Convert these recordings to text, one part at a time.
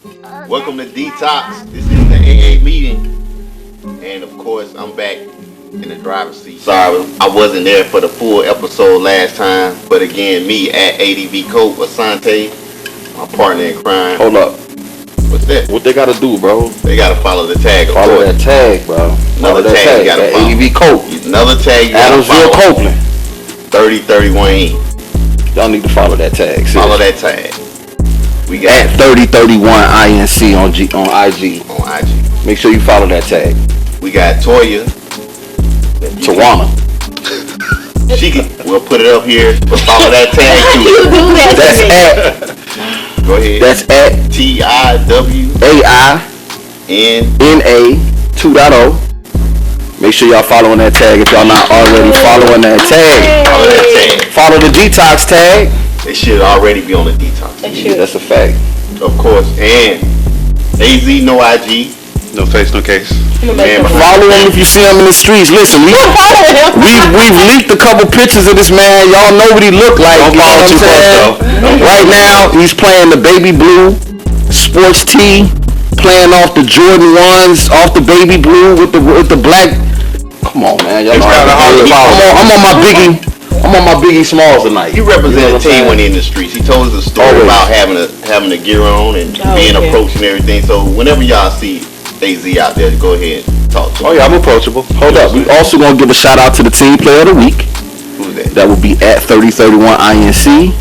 Welcome to Detox. This is the AA meeting. And of course, I'm back in the driver's seat. Sorry, I wasn't there for the full episode last time. But again, me at ADV Cope, Asante, my partner in crime. Hold up. What's that? What they gotta do, bro? They gotta follow the tag. Follow that tag, bro. Another tag you gotta follow. ADV Cope. Another tag you gotta Adamsville follow. Copeland. 3031E. Y'all need to follow that tag. Seriously. Follow that tag. We got At 3031 INC on IG. on IG. Make sure you follow that tag. We got Toya. Tawana. We'll put it up here, but follow that tag too. That's at. Go ahead. That's at TIWANNA AINA 2.0. Make sure y'all following that tag if y'all not already following that tag. Follow that tag. Follow the Detox tag. It should already be on the Detox. Yeah, that's a fact. Of course. And AZ, no IG. No face, no case. Man, Follow him if you see him in the streets. Listen, we've leaked a couple pictures of this man. Y'all know what he looked like. Don't follow too close, though. Right now, he's playing the baby blue sports tee, playing off the Jordan 1s, off the baby blue with the black. Come on, man. Y'all know I'm on my Biggie Smalls tonight. he represented the team when he in the streets. He told us a story Always. about having a gear on and being approached and everything. So whenever y'all see AZ out there, go ahead and talk to him. Oh yeah, I'm approachable. Hold up. We also gonna give a shout out to the team player of the week. Who's that? That will be at 3031 INC.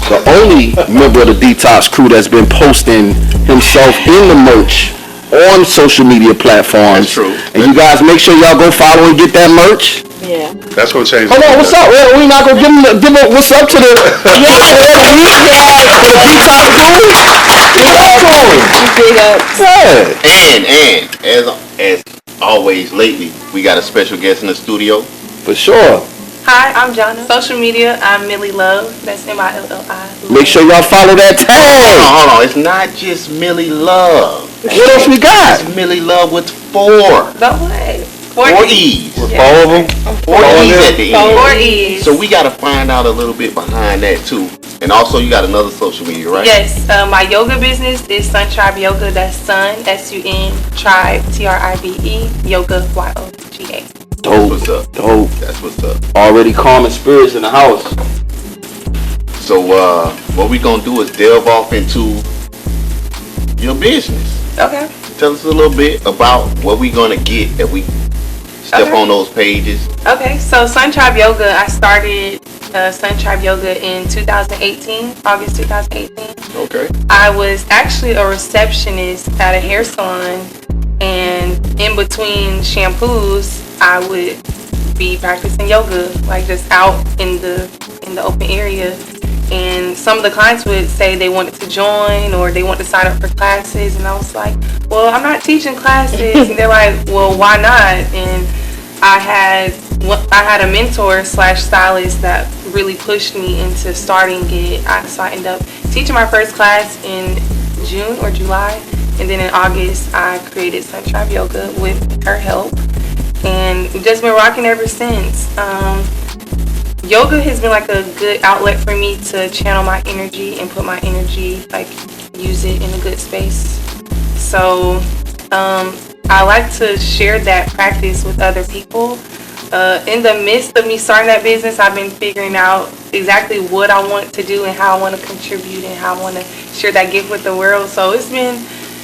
The only member of the Detox crew that's been posting himself in the merch on social media platforms. That's true. And you guys make sure y'all go follow and get that merch. Yeah. That's gonna change. Hold on, what's up? We not gonna give him what's up to the And as always lately, we got a special guest in the studio. For sure. Hi, I'm Jonna. Social media, I'm Millie Love. That's MILLI. Make sure y'all follow that tag. Hold on. It's not just Millie Love. What else we got? It's Millie Love with 4. But what? 4 E's. With 4 of them. 4 E's at the end. 4 E's. So we got to find out a little bit behind that too. And also you got another social media, right? Yes, my yoga business is Sun Tribe Yoga. That's Sun, SUN, Tribe, TRIBE, Yoga, YOGA. Dope. What's up? Dope. That's what's up. Already calming spirits in the house. So what we gonna do is delve off into your business. Okay. Tell us a little bit about what we gonna get if we step on those pages. Okay, so Sun Tribe Yoga, I started Sun Tribe Yoga in 2018, August 2018. Okay. I was actually a receptionist at a hair salon, and in between shampoos, I would be practicing yoga, like just out in the open area. And some of the clients would say they wanted to join or they want to sign up for classes, and I was like, well, I'm not teaching classes. And they're like, well, why not? And I had a mentor / stylist that really pushed me into starting it. So I ended up teaching my first class in June or July, and then in August I created Sun Tribe Yoga with her help, and we've just been rocking ever since. Yoga has been like a good outlet for me to channel my energy and put my energy, like use it in a good space. So I like to share that practice with other people. In the midst of me starting that business, I've been figuring out exactly what I want to do and how I want to contribute and how I want to share that gift with the world. So it's been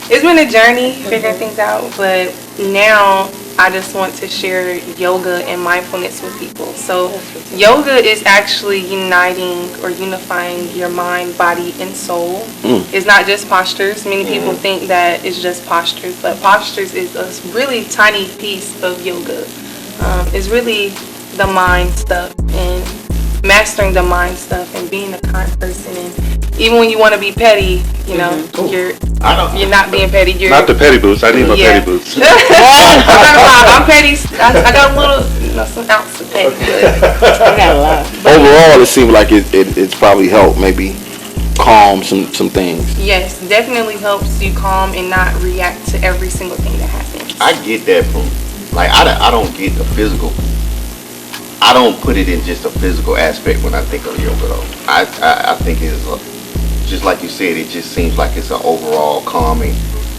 a journey figuring things out, but now I just want to share yoga and mindfulness with people. So yoga is actually uniting or unifying your mind, body, and soul. It's not just postures. Many people think that it's just postures, but postures is a really tiny piece of yoga. It's really the mind stuff and mastering the mind stuff and being a kind person. And even when you want to be petty, you know, you're not being petty. You're Not the petty boots. I need my petty boots. I'm petty. I got a little, some ounce of petty. But I got a lot. Overall, it seems like it's probably helped maybe calm some things. Yes, definitely helps you calm and not react to every single thing that happens. I get that from, like, I don't get the physical. I don't put it in just a physical aspect when I think of yoga though. I think it's just like you said, it just seems like it's an overall calming,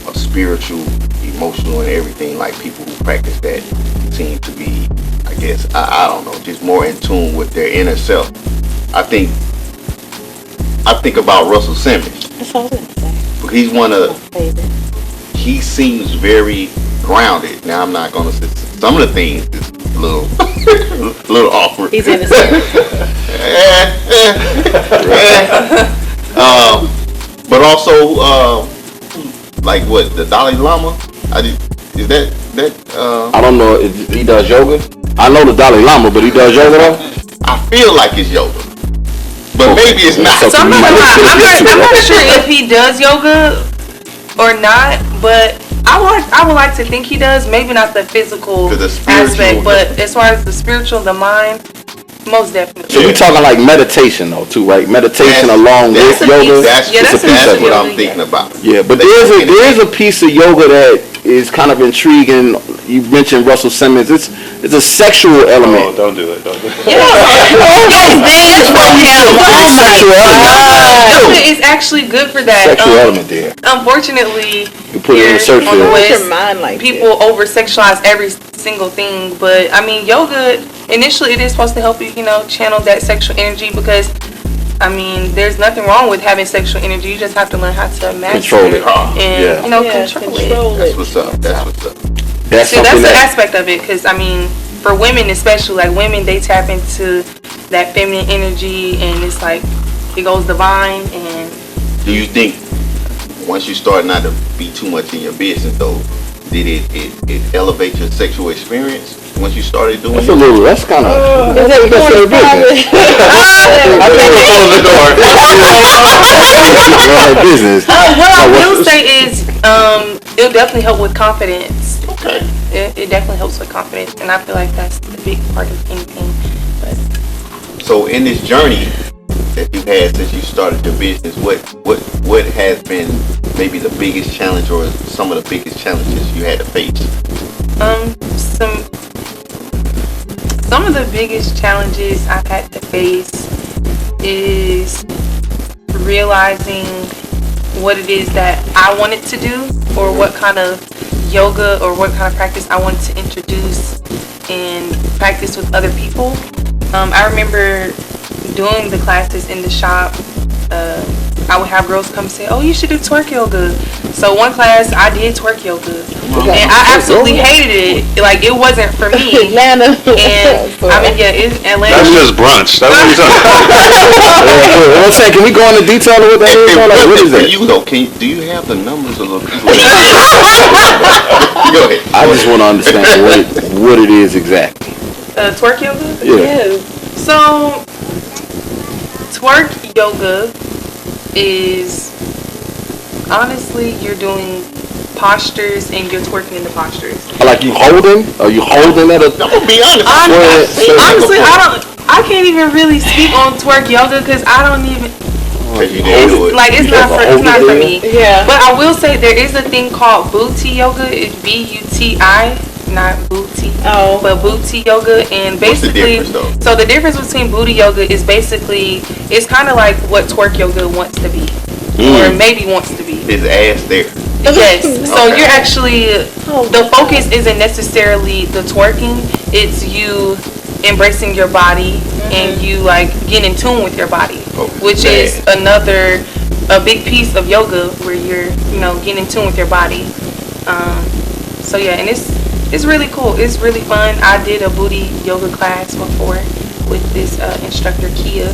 a spiritual, emotional, and everything. Like people who practice that seem to be, I guess, I don't know, just more in tune with their inner self. I think about Russell Simmons. That's all I was going to say. He's one My of, favorite. he seems very grounded. Now I'm not gonna say some of the things is a little, a little awkward. He's innocent. But also, like what, the Dalai Lama? Is that? I don't know if he does yoga. I know the Dalai Lama, but he does yoga though. I feel like it's yoga, but maybe it's not. So Some of them, I'm not sure if he does yoga or not, but I would like to think he does. Maybe not the physical To the spiritual, aspect, but as far as the spiritual, the mind, most definitely. So we talking like meditation though too, right? Meditation That's- along with that's a yoga. piece. That's, Yeah, it's that's a piece that's of what it. I'm thinking about. Yeah, but there is a piece of yoga that is kind of intriguing. You mentioned Russell Simmons. It's a sexual Oh, element. don't do it. Don't do it. Sexual element. Yoga is actually good for that. Sexual element there. Unfortunately, You put it in here the search on the field. What's West, your mind like? people over sexualize every single thing. But I mean, yoga initially it is supposed to help you, channel that sexual energy because. I mean, there's nothing wrong with having sexual energy. You just have to learn how to master Control it. and Yeah. control it. That's what's up. That's what's up. That's See, that's something the that aspect of it, because I mean, for women especially, like women, they tap into that feminine energy, and it's like it goes divine. And Do you think once you start not to be too much in your business though, did it elevate your sexual experience once you started doing that's it? a little. That's kind of. Is that That's going your business. I think we'll close the door. Run that business. what I what's will say is, it'll definitely help with confidence. Okay. It definitely helps with confidence, and I feel like that's the big part of anything. But So in this journey that you've had since you started your business, what has been maybe the biggest challenge or some of the biggest challenges you had to face? Some of the biggest challenges I've had to face is realizing what it is that I wanted to do, or what kind of yoga or what kind of practice I wanted to introduce and practice with other people. I remember doing the classes in the shop. I would have girls come say, "Oh, you should do twerk yoga." So one class I did twerk yoga, and I absolutely hated it. Like it wasn't for me. Atlanta. And I mean, yeah, it's Atlanta. That's just brunch. That's what you're talking about. I'm saying, can we go into detail of what that is? Like, what is For that? you though, do you have the numbers of the people? Go ahead. I just want to understand what it is exactly. Twerk yoga. Yeah. So twerk yoga is honestly you're doing postures and you're twerking in the postures. Like you holding? Are you holding at a? I'm gonna be honest. Honestly, I can't even really speak on twerk yoga because I don't even. You didn't do it. Like it's not for me. Yeah. But I will say there is a thing called booty yoga. It's BUTI, not booty. Oh. But booty yoga, and What's the basically, difference, though? so the difference between booty yoga is basically it's kind of like what twerk yoga wants to be, or maybe wants to be. His ass there. Yes. So Okay. you're actually the focus isn't necessarily the twerking. It's you embracing your body and you like getting in tune with your body, which is a big piece of yoga where you're getting in tune with your body. So yeah, and it's really cool. It's really fun. I did a booty yoga class before with this instructor Kia,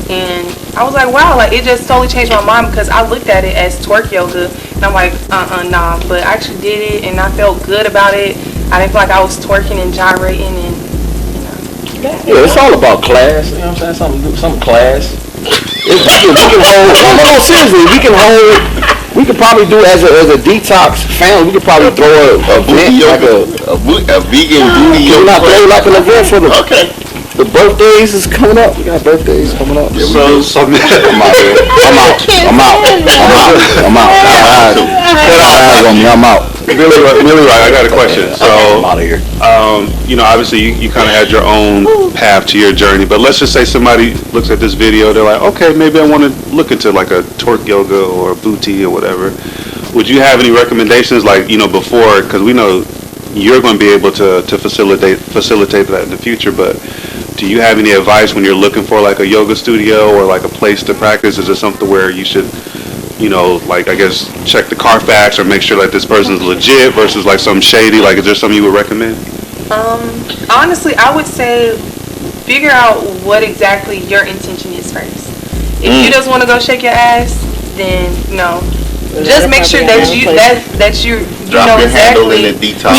and I was like, wow, like it just totally changed my mind because I looked at it as twerk yoga, and I'm like, nah. But I actually did it, and I felt good about it. I didn't feel like I was twerking and gyrating, and Yeah, it's all about class. You know what I'm saying? Some class. We can hold. No, seriously, we can probably do as a detox family. We could probably throw a event like a vegan booty Can we not throw like an event for the the birthdays is coming up? We got birthdays coming up. So I'm out here. I'm out. on me. I'm out. Really right. I got a question. I'm So, out of here. obviously you kind of had your own path to your journey, but let's just say somebody looks at this video, they're like, okay, maybe I want to look into like a torque yoga or a booty or whatever. Would you have any recommendations, like, before, because we know you're going to be able to facilitate that in the future, but do you have any advice when you're looking for like a yoga studio or like a place to practice? Is it something where you should, like, I guess, check the Carfax or make sure that this person's legit versus like some shady? Like, is there something you would recommend? Honestly, I would say figure out what exactly your intention is first. If you just want to go shake your ass, then no. Just make sure that you Drop know your handle exactly. in the detox.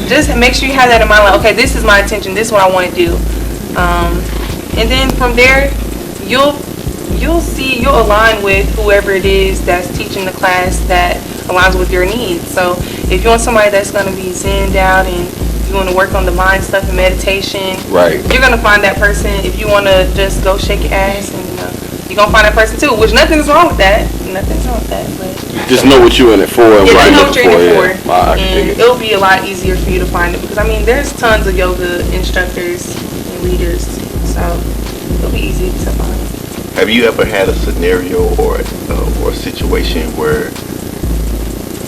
Just make sure you have that in mind. Like, okay, this is my intention. This is what I want to do. And then from there, you'll align with whoever it is that's teaching the class that aligns with your needs. So if you want somebody that's going to be zenned out and you want to work on the mind stuff and meditation, Right. you're going to find that person. If you want to just go shake your ass, and you're going to find that person too, which nothing's wrong with that. But Just know what you're in it for and what know you're what you're in looking it for. for. Yeah. I can dig And it. it'll be a lot easier for you to find it because, there's tons of yoga instructors and leaders, so it'll be easy to find. Have you ever had a scenario or a situation where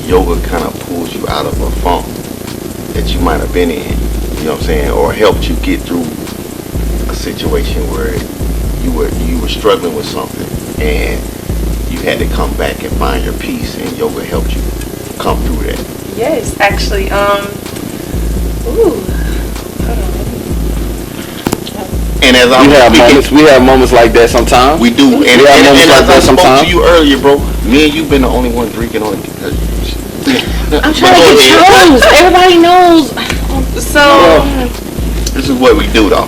yoga kind of pulls you out of a funk that you might have been in, you know what I'm saying, or helped you get through a situation where you were struggling with something and you had to come back and find your peace, and yoga helped you come through that? Yes, actually. And as We have moments like that sometimes. we do, and We have moments as like I that spoke sometimes. to you earlier, bro, me and you've been the only one drinking on it. I'm trying to get chose. Everybody knows. So This is what we do, though.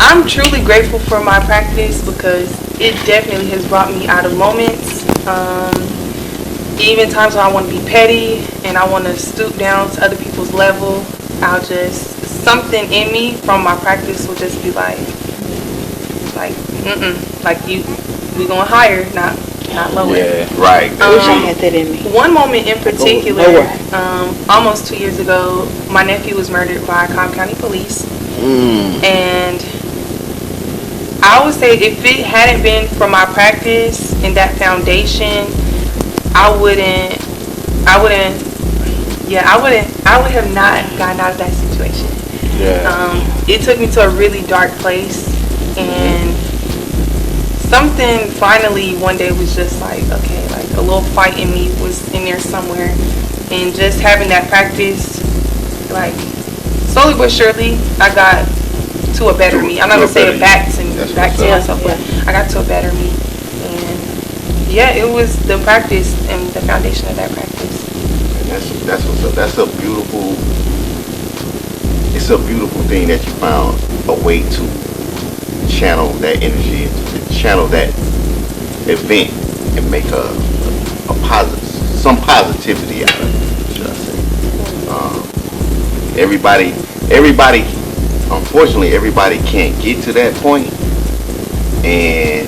I'm truly grateful for my practice because it definitely has brought me out of moments. Even times when I want to be petty and I want to stoop down to other people's level, something in me from my practice will just be like we going higher, not lower. Yeah. Right. I wish I had that in me. One moment in particular, almost 2 years ago, my nephew was murdered by Cobb County Police. And I would say if it hadn't been for my practice and that foundation, I would have not gotten out of that situation. Yeah. It took me to a really dark place, and something finally one day was just like, okay, like a little fight in me was in there somewhere, and just having that practice, like slowly but surely, I got to a better me. I'm not gonna say back to myself, but I got to a better me, and yeah, it was the practice and the foundation of that practice. And that's what's up. That's a beautiful. It's a beautiful thing that you found a way to channel that energy, channel that event, and make a some positivity out of it. Should I say? Everybody. Unfortunately, everybody can't get to that point, and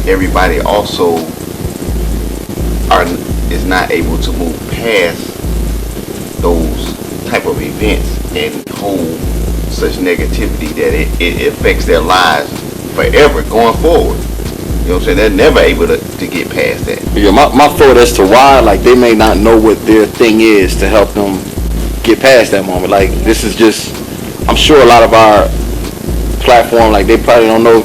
everybody also is not able to move past those type of events and hold such negativity that it affects their lives forever going forward. You know what I'm saying? They're never able to get past that. Yeah, my thought as to why, like, they may not know what their thing is to help them get past that moment. Like, this is just, I'm sure a lot of our platform, like, they probably don't know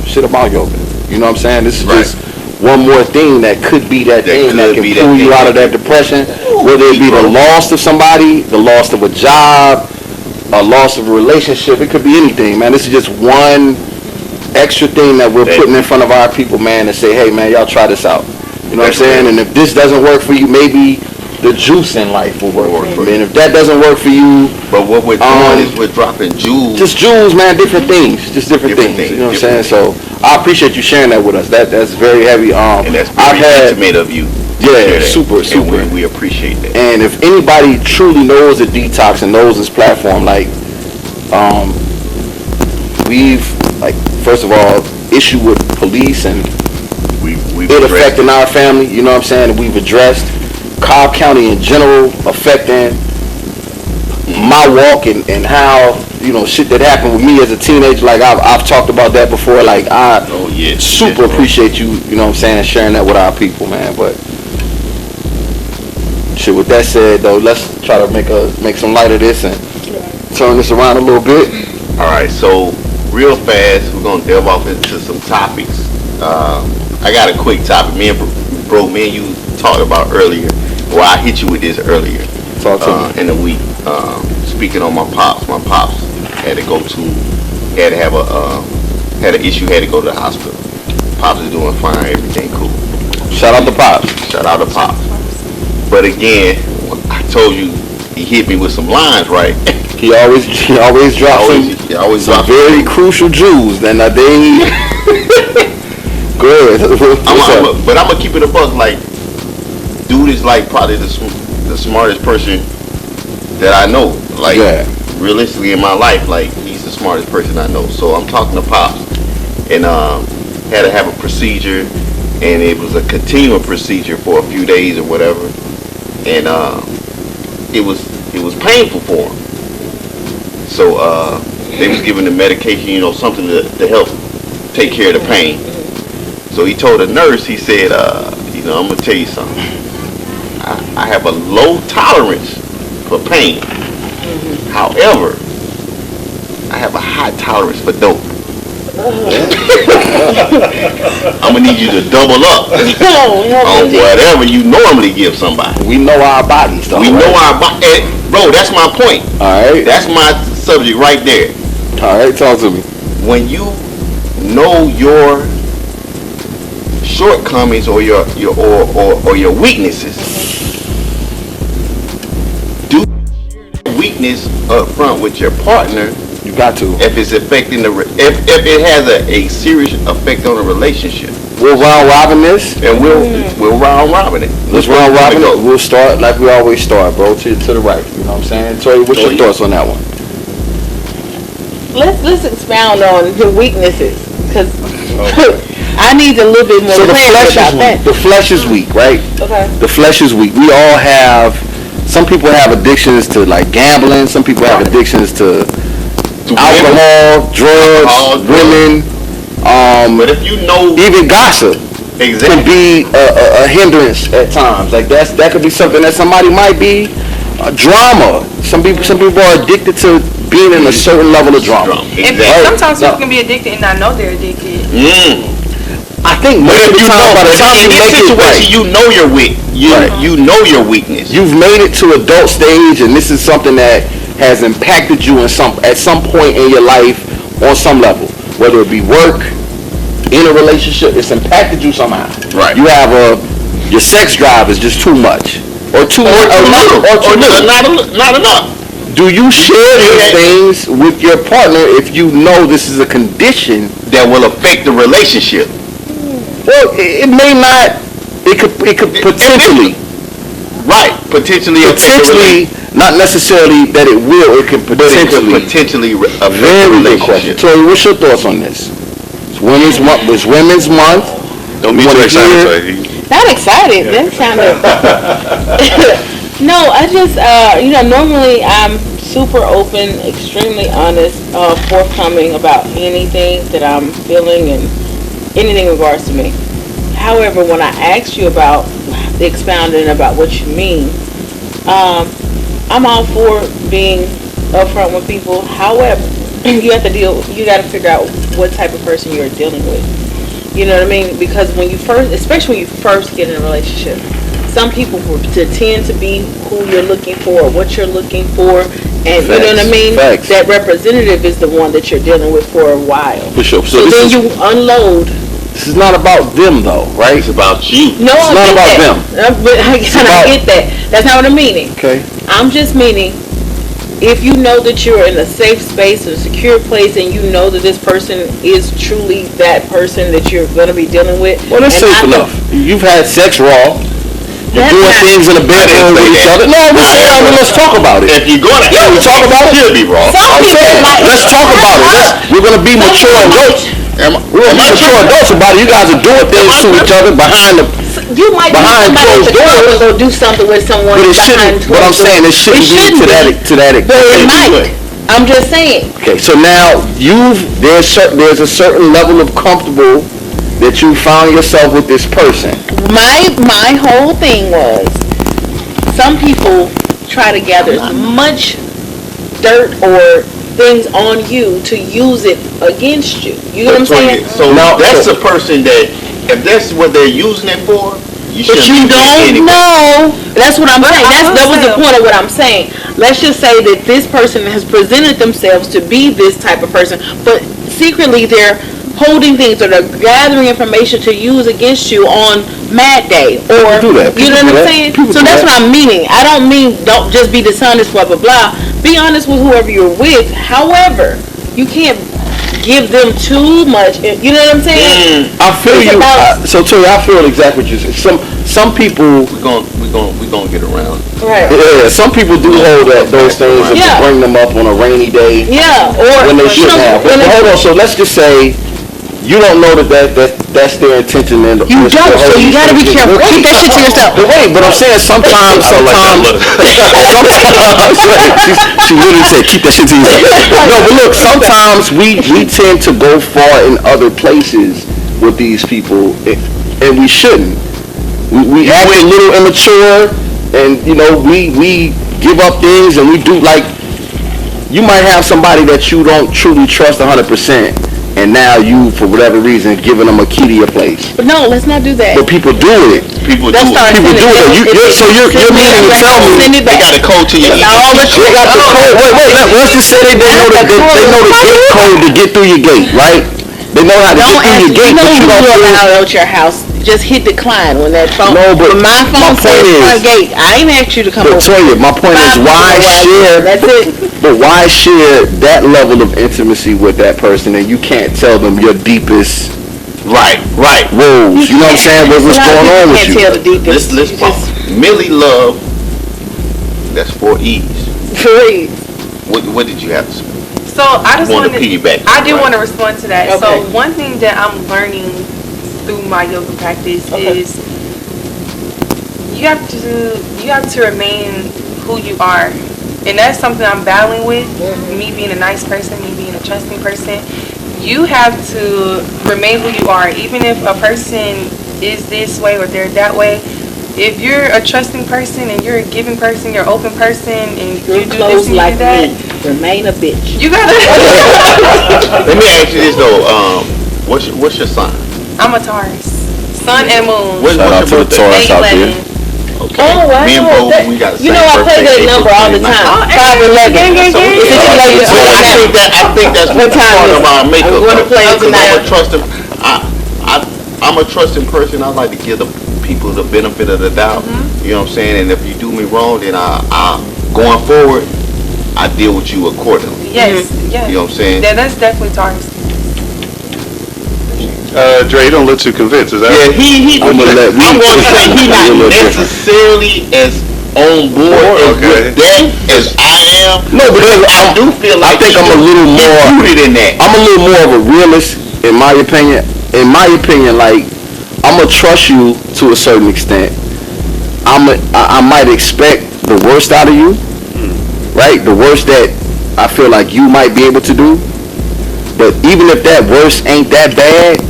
shit about yoga. You know what I'm saying? This is just one more thing that could be that thing that can pull you out of that depression, whether it be the loss of somebody, the loss of a job, a loss of a relationship. It could be anything, man. This is just one extra thing that we're putting in front of our people, man, to say, hey, man, y'all try this out. You know what I'm saying? And if this doesn't work for you, maybe the juice in life will work for you. And if that doesn't work for you, but what we're doing is we're dropping jewels. Just jewels, man. Different things. Just different things. You know what I'm saying? So I appreciate you sharing that with us. That's very heavy. And that's very intimate of you. Yeah, super. We appreciate that. And if anybody truly knows the Detox and knows this platform, like, we've, like, first of all, issue with police and it affecting our family. You know what I'm saying? And we've addressed Cobb County in general affecting my walk and how, you know, shit that happened with me as a teenager. Like I've talked about that before. Like I super appreciate you, you know what I'm saying, sharing that with our people, man. But shit, with that said though, let's try to make some light of this and turn this around a little bit. Alright, so real fast we're gonna delve off into some topics. I got a quick topic. Me and you talked about earlier. Well, I hit you with this earlier. Talk to me. In the week. Speaking on my pops had to had an issue, had to go to the hospital. Pops is doing fine, everything cool. Shout out to Pops. Shout out to Pops. But again, I told you he hit me with some lines, right? He always drops some very crucial jewels. Then they good. But I'm gonna keep it a buck. Like, dude is like probably the smartest person that I know. Like, realistically in my life, like he's the smartest person I know. So I'm talking to Pops, and had to have a procedure, and it was a continual procedure for a few days or whatever, and it was painful for him. So they was giving the medication, you know, something to help take care of the pain. So he told the nurse, he said, you know, I'm gonna tell you something. I have a low tolerance for pain. However, I have a high tolerance for dope. I'm gonna need you to double up on whatever you normally give somebody. We know our bodies, though. We know our body, bro. That's my point. All right. That's my subject right there. All right, talk to me. When you know your shortcomings or your weaknesses, do weakness up front with your partner. You got to. If it's affecting if it has a serious effect on the relationship. We'll round robin this. And we'll round robin it. Let's round robin it. We'll start like we always start, bro. To the right. You know what I'm saying? Tori, what's your thoughts on that one? Let's expound on the weaknesses, because I need a little bit more clarity about that. The flesh is weak, right? Okay. The flesh is weak. We all have. Some people have addictions to like gambling. Some people have addictions to alcohol, drugs, women. But if you know, even gossip can be a hindrance at times. Like that could be something that somebody might be. Drama. Some people are addicted to being in a certain level of drama. Exactly. And sometimes people can be addicted and not know they're addicted. I think most of the time, by the time you make it right, you know you're weak. You know your weakness. You've made it to adult stage, and this is something that has impacted you at some point in your life on some level, whether it be work, in a relationship. It's impacted you somehow. Right. You have your sex drive is just too much, or too little. Not enough. Do you share these things with your partner if you know this is a condition that will affect the relationship? Well, it may not. It could potentially. Right. Potentially, not necessarily that it will. It could potentially affect the relationship. Tori, what's your thoughts on this? It's Women's Month. Don't be too excited. Not excited. That sounded. No, I just normally I'm super open, extremely honest, forthcoming about anything that I'm feeling and anything in regards to me. However, when I asked you about expounding about what you mean, I'm all for being upfront with people. However, you got to figure out what type of person you're dealing with. You know what I mean? Because especially when you first get in a relationship, some people tend to be who you're looking for, or what you're looking for, and you know what I mean? Facts. That representative is the one that you're dealing with for a while. For sure. So then you unload. This is not about them, though, right? It's about you. No, it's not about them. But I get that. That's not what I'm meaning. Okay. I'm just meaning, if you know that you're in a safe space, a secure place, and you know that this person is truly that person that you're going to be dealing with. Well, that's safe enough. You've had sex raw. You're doing things in the bedroom with each other. No, let's talk about it. If you're going to talk about it, should be raw. Let's talk about it. We're going to be mature and We're mature adults about it. You guys are doing things to each other behind You might behind closed doors. Go do something with someone but it behind shouldn't. But I'm saying it shouldn't be to that But it might. I'm just saying. Okay, so now there's a certain level of comfortable that you found yourself with this person. My whole thing was, some people try to gather as much dirt or things on you to use it against you. You know what I'm saying? So now that's a person that, if that's what they're using it for, but you don't know. That's what I'm saying. That was the point of what I'm saying. Let's just say that this person has presented themselves to be this type of person, but secretly they're holding things or they're gathering information to use against you on Mad Day, or you know what I'm saying? So that's what I'm meaning. I don't mean don't just be dishonest, blah blah blah. Be honest with whoever you're with. However, you can't give them too much. You know what I'm saying? I feel you. So Tori, I feel exactly what you said. Some people we gonna get around. Right. Yeah, some people do hold those things and bring them up on a rainy day. Yeah, or when they shouldn't have. But hold on. So let's just say you don't know that's their intention. And you don't. So you gotta be careful. Keep that shit to yourself. But wait, but I'm saying sometimes. She literally said, "Keep that shit to yourself." No, but look, sometimes we tend to go far in other places with these people, and we shouldn't. We act a little immature, and we give up things, and we do like. You might have somebody that you don't truly trust 100%. And now you, for whatever reason, giving them a key to your place. But no, let's not do that. But people do it. People do it. So you're meaning to tell me they got a code to your email. They got the code. Wait. Let's just say they know the gate code to get through your gate, right? They know how to get through your gate, but you don't allow out your house. Just hit decline when that phone. No, but my phone says front gate. I ain't asked you to come over. But Toya, my point is, why share? That's it. But why share that level of intimacy with that person, and you can't tell them your deepest right woes? You know what I'm saying? What's going on with you? Can't tell the deepest. Let's Millie Love. That's 4 E's. 4 E's. What did you have to say? So I just want to piggyback. I do want to respond to that. Okay. So one thing that I'm learning through my yoga practice is you have to remain who you are, and that's something I'm battling with. Me being a nice person, me being a trusting person, you have to remain who you are, even if a person is this way or they're that way. If you're a trusting person and you're a giving person, you're an open person, and you do this and like you do that, remain a bitch. you gotta. Let me ask you this though. What's your sign? I'm a Taurus. Sun and moon. Shout out to the Taurus out there. Okay. Oh wow. Me and Bo, we got the same I play that number all the time. 5'11". I think that's What time part is of our makeup. I'm gonna play it tonight. I'm a trusting person. I like to give the people the benefit of the doubt. You know what I'm saying? And if you do me wrong, then I going forward, I deal with you accordingly. Yes, yes. You know what I'm saying? Yeah, that's definitely Taurus. Dre, you don't look too convinced, is that? Yeah, I'm going to say he's not necessarily as on board with that as I am. No, because I do feel like I think I'm a little more rooted in that. I'm a little more of a realist, in my opinion. In my opinion, like, I'm gonna trust you to a certain extent. I might expect the worst out of you, right? The worst that I feel like you might be able to do. But even if that worst ain't that bad,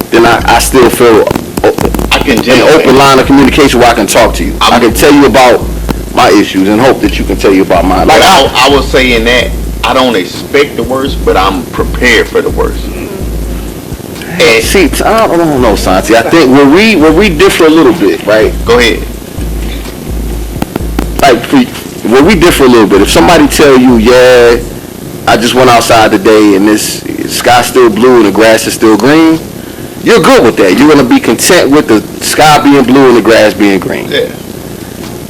then I still feel an open line of communication where I can talk to you. I can tell you about my issues and hope that you can tell you about mine. Like I was saying that I don't expect the worst, but I'm prepared for the worst. And see, I don't know, Santi. I think where we differ a little bit, right? Go ahead. Like where we differ a little bit. If somebody tell you, yeah, I just went outside today and this sky's still blue and the grass is still green, you're good with that. You're gonna be content with the sky being blue and the grass being green. Yeah.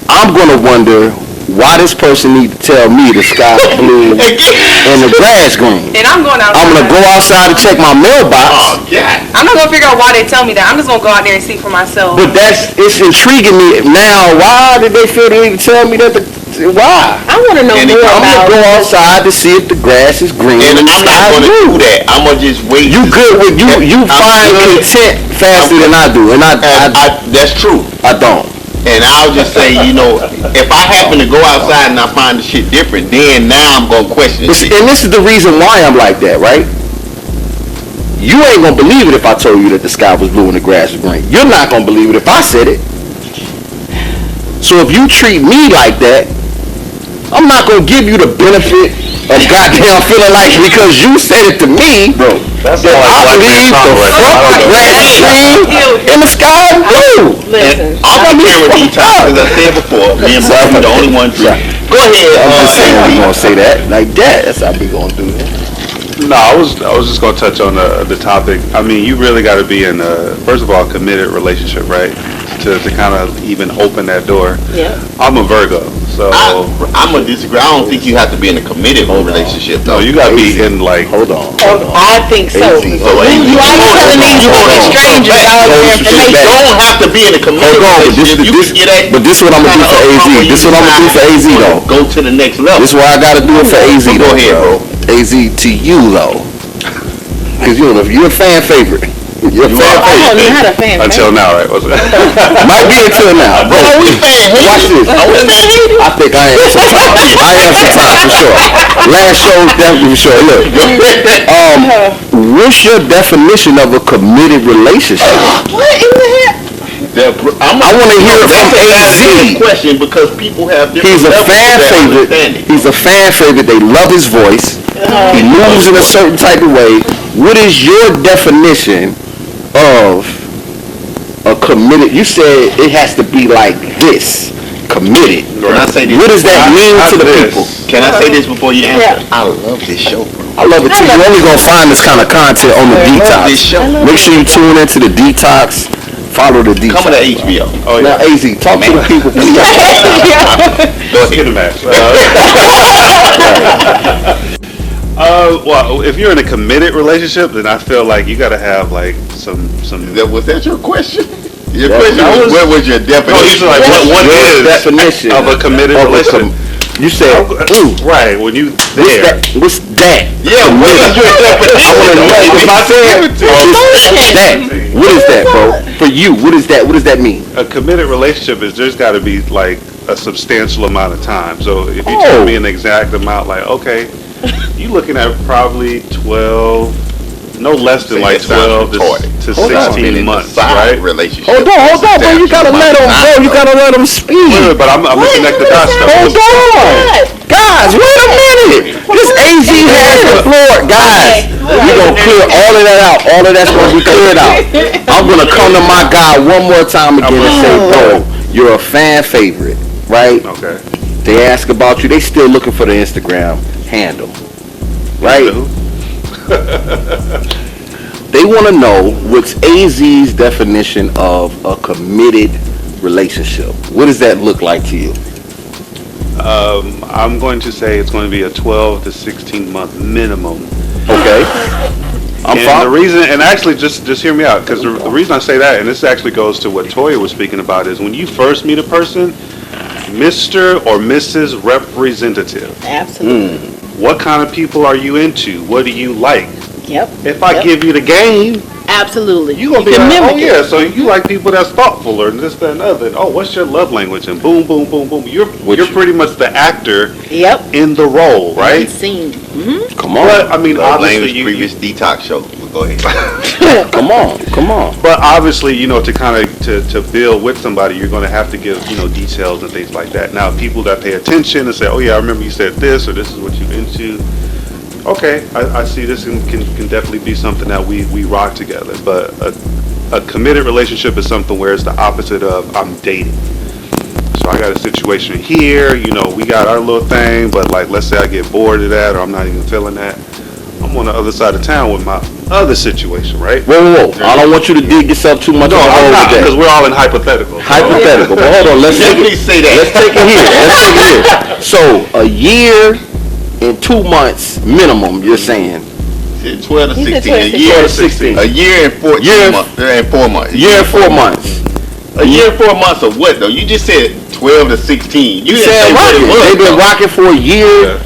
I'm gonna wonder why this person need to tell me the sky's blue and the grass green. And I'm going outside. I'm gonna go outside and check my mailbox. Oh, yeah. I'm not gonna figure out why they tell me that. I'm just gonna go out there and see for myself. But it's intriguing me now. Why did they feel the need to tell me that the Why? I want to know And more I'm I'm about. gonna go outside to see if the grass is green And and the I'm not sky's gonna blue. do that. I'm gonna just wait. You good with you I'm find good. content faster than I do, and That's true. I don't. And I'll just say, if I happen to go outside and I find the shit different, then now I'm gonna question But it. and this is the reason why I'm like that, right? You ain't gonna believe it if I told you that the sky was blue and the grass was green. You're not gonna believe it if I said it. So if you treat me like that, I'm not gonna give you the benefit of goddamn feeling like because you said it to me, bro. That's That all I like believe the fucking grass is green and the sky is blue. Listen, Off the camera detox, as I said before, me and Bobby the only one drinking. Go ahead, I'm just saying we AZ. gonna say that like that. That's how we gonna do it. No, I was just gonna touch on the topic. I mean, you really got to be in first of all, a committed relationship, right? To kind of even open that door. yeah. I'm a Virgo, so I'm gonna disagree. I don't think you have to be in a committed relationship, no, though. you got to be in like. Hold on. I think so. AZ. So, You are telling these strangers all your information. You don't have to be in a committed Hold on, but relationship. You can get at. but this what I'm gonna do for AZ. This what I'm gonna do for AZ though. Go to the next level. This is why I gotta do it for AZ Go though, ahead, bro. AZ to you though, because you're a fan favorite. You're a fan Oh, favorite. not a fan. Until now, right? Was it? Might be until now, bro. Are we fan Watch haters? this. Are we fan haters? I think I am sometimes. I am sometimes for sure. Last show definitely for sure. Look, what's your definition of a committed relationship? What in the hell? I want to hear it from That's a AZ. question because people have different He's a levels fan of their favorite. understanding. He's a fan favorite. They love his voice. He moves in a certain type of way. What is your definition of a committed? You said it has to be like this. Committed. Can I say this? What does that mean to the this. people? Can I say this before you answer? Yeah. I love this show, bro. I love it too. You're only gonna find this kind of content on the This Detox. show. Make sure you tune into the Detox. Follow the Detox. Coming to HBO. Oh Now, yeah. AZ, talk to the people, please. Let's get a match. Well, if you're in a committed relationship, then I feel like you got to have like some. Was that your question? Your That question was- was, what was your No, you definition? said like what Your is definition of a committed of a relationship? You said, ooh, Right, when you what's there. that? What's that? Yeah, what is your definition? I want to know. If I said, that, what is that, bro? For you, what is that? What does that mean? A committed relationship is there's got to be like a substantial amount of time. So if you Oh. tell me an exact amount, like okay, you looking at probably 12, no less than like 12 to Hold on. 16 months, right? Relationship. Hold on, bro. You gotta let him, bro. You gotta let him speak. Wait, but I'm gonna connect the dots. Hold on. Guys, wait a minute. This AZ has the floor. Guys, we gonna clear all of that out. All of that's gonna be cleared out. I'm gonna come to my guy one more time again and say, bro, you're a fan favorite, right? Okay. They ask about you. They still looking for the Instagram handle, right? They want to know what's AZ's definition of a committed relationship. What does that look like to you? I'm going to say it's going to be a 12 to 16 month minimum. Okay. I'm And fine. the reason, and actually, just hear me out, because the reason I say that, and this actually goes to what Toya was speaking about, is when you first meet a person, Mr. or Mrs. Representative, Absolutely. what kind of people are you into? What do you like? Yep. If I give you the game, Absolutely. you're going to be can like, oh mimic it. yeah, so you like people that's thoughtful or this, that, and other. Oh, what's your love language? And boom, boom, boom, boom. You're pretty much the actor Yep. in the role, right? Scene. Come on. But, I mean, Love obviously, language, previous detox show. Go ahead. Come on. Come on. But obviously, to kind of to build with somebody, you're going to have to give details and things like that. Now, people that pay attention and say, "Oh yeah, I remember you said this," or "This is what you're into." Okay, I see this and can definitely be something that we rock together. But a committed relationship is something where it's the opposite of I'm dating. So I got a situation here, we got our little thing, but like let's say I get bored of that or I'm not even feeling that. I'm on the other side of town with my other situation, right? Whoa. I don't want you to dig yourself too much. No, on the I'm hole not, with that. because we're all in hypothetical. Hypothetical. But hold on. Let's take Definitely it. say that. Let's take it here. Let's take it here. So a year and 2 months minimum. You're saying 12 to He said 16. 12 to A 16. year and 14 Year- months. And 4 months. a year and 4 months. A year and 4 months of what though? You just said 12 to 16. You said rocking. They've been rocking for a year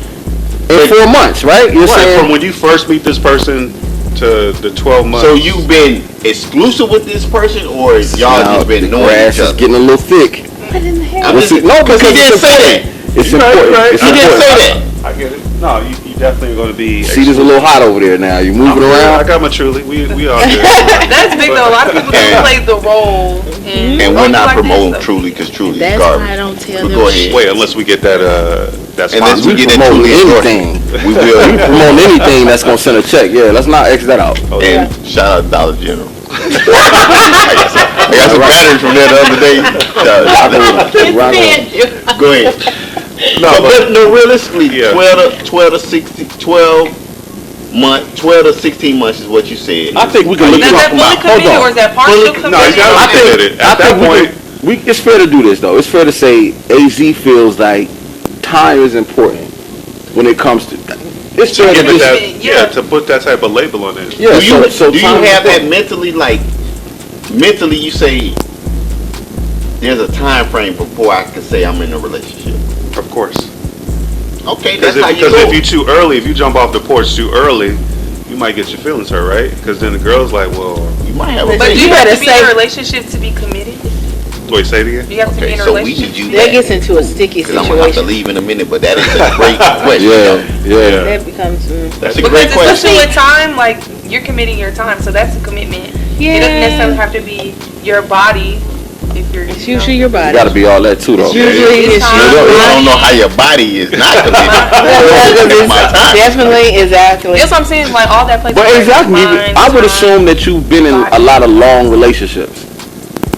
and 4 months, right? You're saying from when you first meet this person to the 12 months. So you've been exclusive with this person, or y'all just been knowing each other? Grass is getting a little thick. What in the hell? No, because he didn't say that. It's important. Right. It's He didn't important. say that. I get it. No, you definitely are going to be. See, there's a little hot over there now. You moving I around? got my truly. We all good. That's big though. A lot of people don't play the role. And we're not promoting Truly because Truly is That's garbage. why I don't tell But them. go ahead. Wait, unless we get that Unless sponsor. we get that promote Truly anything. We will. We promote anything that's gonna send a check. Yeah, let's not X that out. And shout out Dollar General. I got some batteries from there the other day. Go ahead. No, but no, realistically, Yeah. 12 to 16 months is what you said. I think we can look Is that fully committed or is that partial committed? No, you gotta be committed. At that point, it's fair to do this though. It's fair to say AZ feels like time is important when it comes to. It's fair to give it just, that, to put that type of label on it. yeah. do you, so do you time is have that important. mentally, like, mentally you say, there's a time frame before I can say I'm in a relationship? Of course. Okay, that's Because how you go. if you too early, if you jump off the porch too early, you might get your feelings hurt, right? Because then the girl's like, well, You might have a But do baby. you have better to be in say- a relationship to be committed? wait, say it again. You have to be Okay, in a so we relationship. need you That back. gets into a sticky Because I'm going to have to situation. leave in a minute, but that is a great question. Yeah. That becomes. That's a Because great question. especially with time, like you're committing your time, so that's a commitment. It doesn't necessarily have to be your body. If you're, It's usually your You body. gotta be all that too though. Usually it's time. I don't know how your body is not committed. It's my time. Definitely, exactly. That's what I'm saying. Like all that plays. But a exactly, mind, I would time. assume that you've been in a lot of long relationships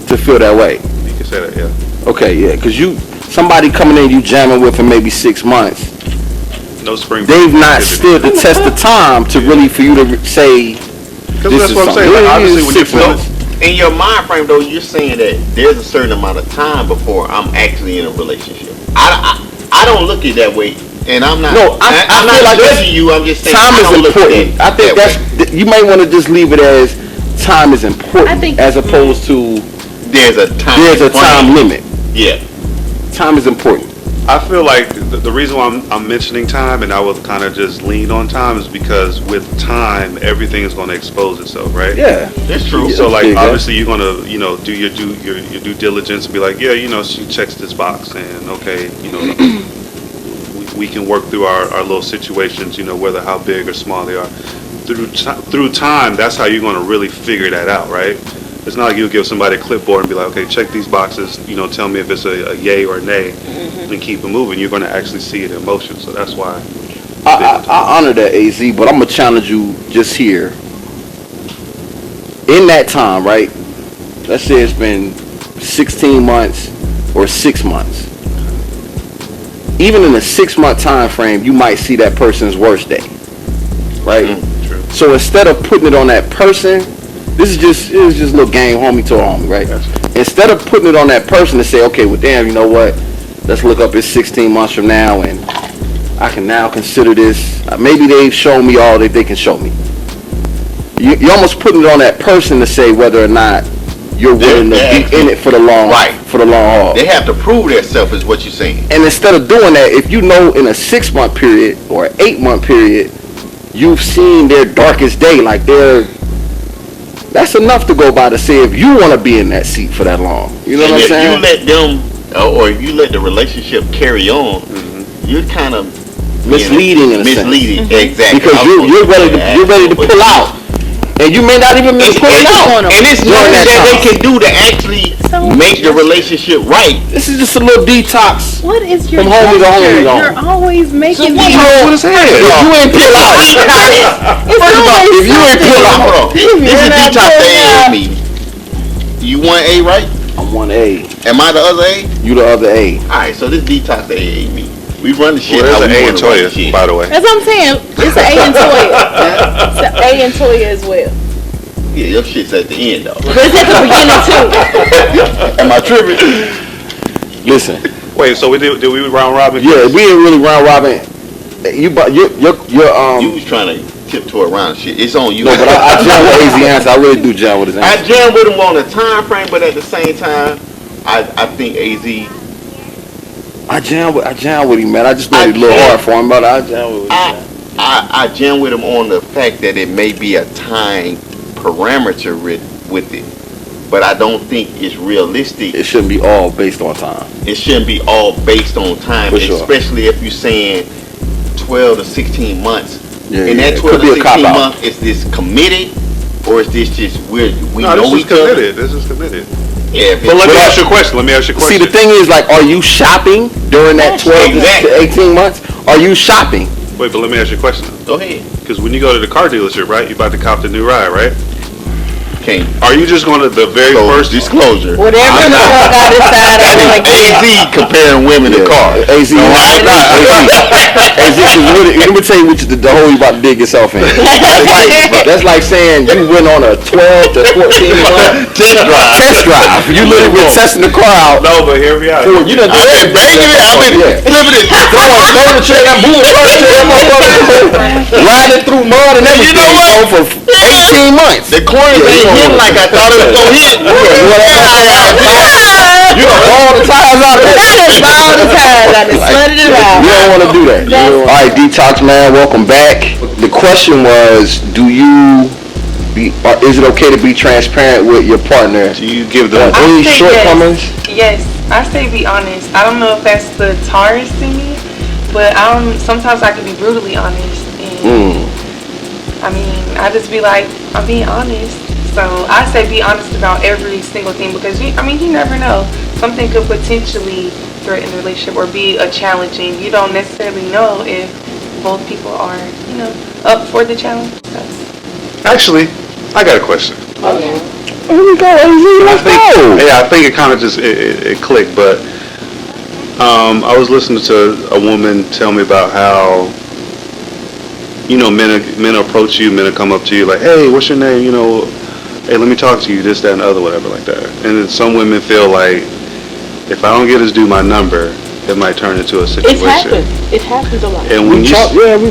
to feel that way. You can say that, yeah. Okay, yeah, because somebody coming in you jamming with for maybe 6 months, No spring. they've not stood the test of time to really for you to say Because this that's is what I'm something. saying. Like, Yeah, obviously, when you're 6 feeling, months. In your mind frame, though, you're saying that there's a certain amount of time before I'm actually in a relationship. I don't look at it that way, and I'm not. No, I I'm feel not like judging you. I'm just saying Time I is don't look at important. it I think that way. you might want to just leave it as time is important, I think- as opposed to There's a time. there's a time frame. limit. Yeah. Time is important. I feel like the reason why I'm mentioning time and I will kind of just lean on time is because with time, everything is going to expose itself, right? Yeah. That's true. So like Yeah. obviously you're gonna do your due diligence and be like, yeah, she checks this box and okay, we can work through our little situations, whether how big or small they are. Through time, that's how you're gonna really figure that out, right? It's not like you'll give somebody a clipboard and be like, okay, check these boxes, tell me if it's a yay or a nay, and keep it moving. You're gonna actually see it in motion. So that's why. I honor that, AZ, but I'm gonna challenge you just here. In that time, right? Let's say it's been 16 months or 6 months. Even in a 6-month time frame, you might see that person's worst day, right? True. So instead of putting it on that person, this is just a little game homie to a homie, right? Gotcha. Instead of putting it on that person to say, okay, well, damn, you know what? Let's look up it's 16 months from now, and I can now consider this. Maybe they've shown me all that they can show me. You're almost putting it on that person to say whether or not you're willing to be in it for the long, for the long haul. They have to prove themselves, is what you're saying. And instead of doing that, if you know in a 6-month period or an 8-month period, you've seen their darkest day, like that's enough to go by to say if you want to be in that seat for that long. You know And what I'm if saying? you let them, or if you let the relationship carry on, you're kind of Misleading in a sense. misleading, exactly. Because you're ready to pull out, and you may not even be pulling out. And it's during nothing that they time. can do to actually make the relationship right. This is just a little detox. What is your From homie to homie gesture? zone. You're always making If me. you ain't pull out, First of all, if you ain't pull out, hold on. This is Detox The A.A. meeting. You want A, right? I'm 1A. Am I the other A? You the other A. Alright, so this Detox The A.A. meeting. We run the shit Well, how there's we an A want in to run the Toya, shit. by the way. That's what I'm saying. It's an A in Toya. It's an A in Toya as well. Yeah, your shit's at the end though. But it's at the beginning too. Am I tripping? Listen, Wait, so did we round robin? yeah, we ain't really round robin. You You was trying to tiptoe around shit. It's on you. No, but I jam with AZ answer. I really do jam with his I answer. jam with him on a time frame, but at the same time, I think AZ. I jam with him, man. I just made it a little hard for him, but I jam with him. I jam with him on the fact that it may be a time parameter with it, but I don't think it's realistic. It shouldn't be all based on time. It shouldn't be all based on time, For sure. especially if you're saying 12 to 16 months. Yeah, In that it 12 could be to a 16 cop-out. months, is this committed or is this just we No, know this is each other? committed. This is committed. Yeah, But let me But ask you a question. See, the thing is, like, are you shopping during that 12 Exactly. to 18 months? Are you shopping? Wait, but let me ask you a question. go ahead. Because when you go to the car dealership, right, you about to cop the new ride, right? Can't. Are you just going to the very So, first disclosure. Whatever the fuck I decide I want to get. AZ comparing women to cars. AZ, No, I'm not. AZ, let me tell you what the hole you about to dig yourself in. That's like saying you went on a 12 to 14 month test drive. You literally been testing the car out. No, but hear me out. You done did I've been banging it. I've been flipping it. Throwing the chair, that boom, that motherfucker, riding through mud and everything. You know what? For 18 months. The corners ain't hitting like I thought it was gonna hit. You done all the tires out of that. All the time, I just flooded it out. You don't want to do that. All right, Detox man, welcome back. The question was, is it okay to be transparent with your partner? Do you give them... I Any say shortcomings? Yes, I say be honest. I don't know if that's the Taurus in me, but sometimes I can be brutally honest. And I mean, I just be like, I'm being honest. So I say be honest about every single thing because you never know. Something could potentially threaten the relationship or be a challenging. You don't necessarily know if both people are, up for the challenge. So. Actually, I got a question. Here we go, AZ, let's go. Yeah, I think it kind of just it clicked, but I was listening to a woman tell me about how men approach you, men come up to you like, hey, what's your name? Hey, let me talk to you, this, that, and the other, whatever, like that. And then some women feel like if I don't get his due my number, it might turn into a situation. It happens a lot. And when we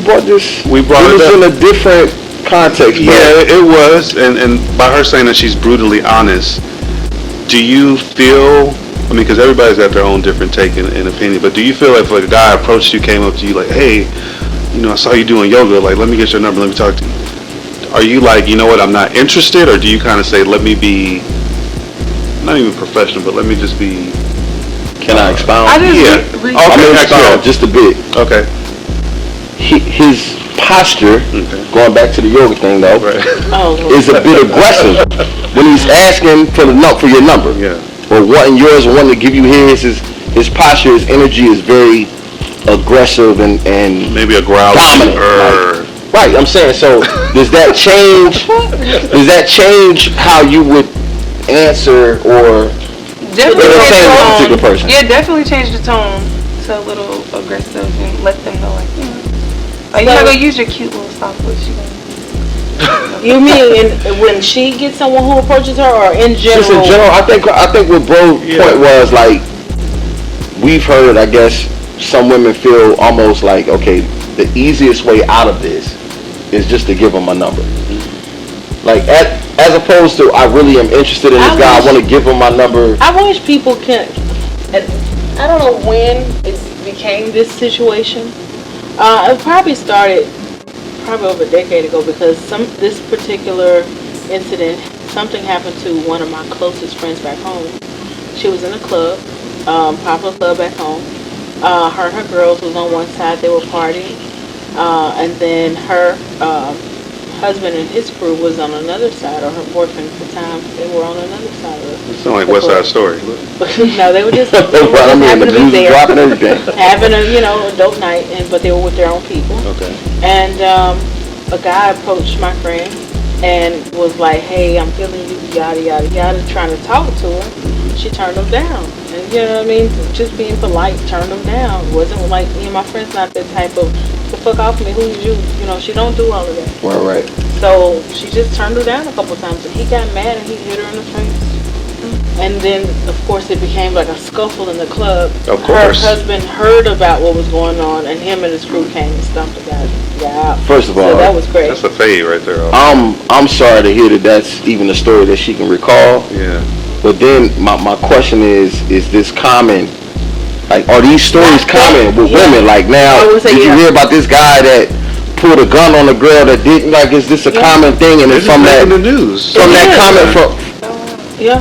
brought this. We brought it up in a different context. Yeah, it was, and by her saying that she's brutally honest, do you feel? I mean, because everybody's got their own different take and opinion, but do you feel if a guy approached you, came up to you like, hey, I saw you doing yoga, like, let me get your number, let me talk to you. Are you like, you know what, I'm not interested, or do you kind of say, let me be, not even professional, but let me just be... Can I expound? I just Okay, I'm going to expound just a bit. Okay. His posture, going back to the yoga thing though, Right. is a bit aggressive when he's asking for your number. Yeah. Or wanting yours or wanting to give you his posture, his energy is very aggressive and Maybe a growl. dominant. Right, I'm saying, so does that change how you would answer or Definitely change change a the particular tone. person? Yeah, definitely change the tone to a little aggressive and let them know, like, you gotta go use your cute little soft voice. You mean when she gets someone who approaches her, or in general? Just in general, I think what bro's point was, like, we've heard, I guess, some women feel almost like, okay, the easiest way out of this is just to give them a number. Like, as opposed to, I really am interested in this guy, I want to give him my number. I wish people can, I don't know when it became this situation. It probably started over a decade ago, because this particular incident, something happened to one of my closest friends back home. She was in a club, popular club back home. Her and her girls was on one side, they were partying, and then her husband and his crew was on another side, or her boyfriend at the time, they were on another side of it. It sounds like West Side Story. No, they were just I mean, the happened to be music there, dropping everything. having a dope night, but they were with their own people. Okay. And a guy approached my friend and was like, hey, I'm feeling you, yada, yada, yada, trying to talk to her. She turned him down. And you know what I mean? Just being polite, turned him down. It wasn't like, my friend's not that type of, the fuck off me, who's you? She don't do all of that. Right. So she just turned her down a couple times, and he got mad and he hit her in the face. And then, of course, it became like a scuffle in the club. Of course. Her husband heard about what was going on, and him and his crew came and stumped the guy. Yeah. First of all, So that was great. That's a fade right there. I'm sorry to hear that that's even a story that she can recall. Yeah. But then my question is this common? Like, are these stories common with women? Like, now, did you hear about this guy that pulled a gun on a girl that didn't? Like, is this a common thing? And it's from that in the news. From that comment